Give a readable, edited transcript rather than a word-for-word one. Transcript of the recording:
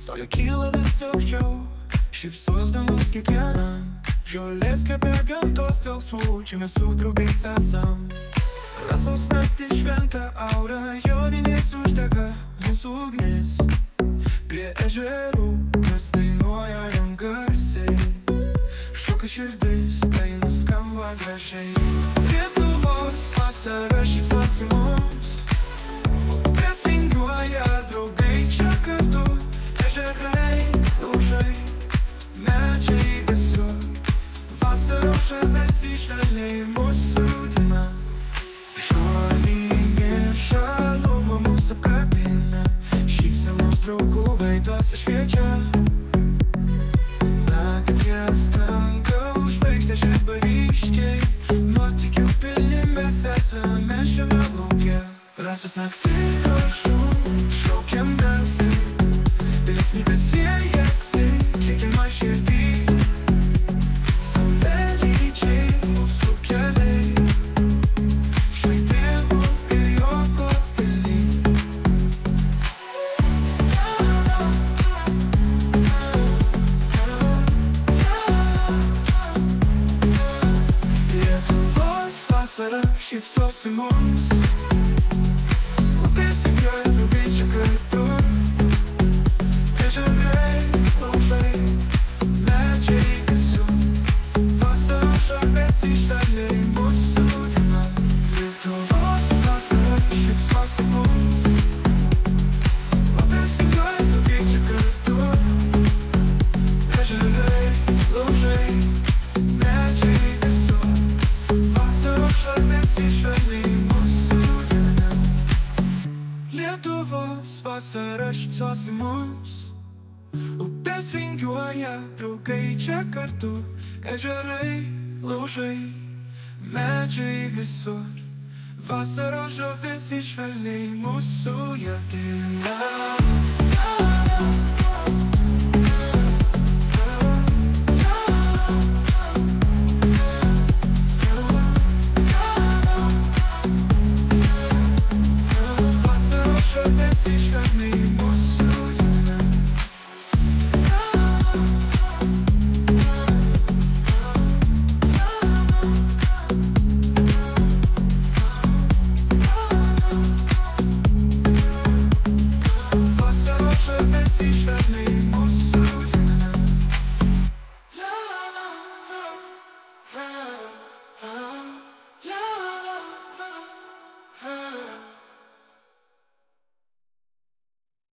Saulė kyla vis aukščiau, šypsosdamas kiekvienam. Žolės kvepia gamtos velsvų, čia mes su draugais esam. Rasos naktį šventą aurą, joninės uždega mūsų ugnis. Prie ežerų mes dainuoja jam garsiai, šoka širdis, tai nuskamba gražiai. Lietuvos vasara šypsosi mums, upės vingiuoja, draugai čia kartu. Ežerai, laužai, medžiai visur, vasaros žavesį švelniai mūsų diena. Žolinė šaluma mūsų apkabina, šypsenos draugų veiduose šviečia. Nakties dangaus žvaigždės žiba ryškiai, nuotykių pilni mes esame šiame lauke. Rasos naktį rašų, šaukiam garsiai, linksmybės liejasi kiekvienoj širdį. Saulėlydžiai mūsų keliai, žaidimų ir juoko pilni. Lietuvos vasara šypsosi mums, upės vingiuoja, draugai čia kartu. Ežerai, laužai, medžiai visur, vasaros žavesį švelniai mūsų diena. Lietuvos vasara šypsosi mums, upės vingiuoja, draugai čia kartu. Ežerai, laužai, medžiai visur, vasaros žavesį švelniai mūsų diena. Lietuvos vasara šypsosi mums, upės vingiuoja, draugai čia kartu. Ežerai, laužai, medžiai visur, vasaros žavesį švelniai mūsų diena. Vasaros žavesį švelniai mūsų diena. Vasaros žavesį švelniai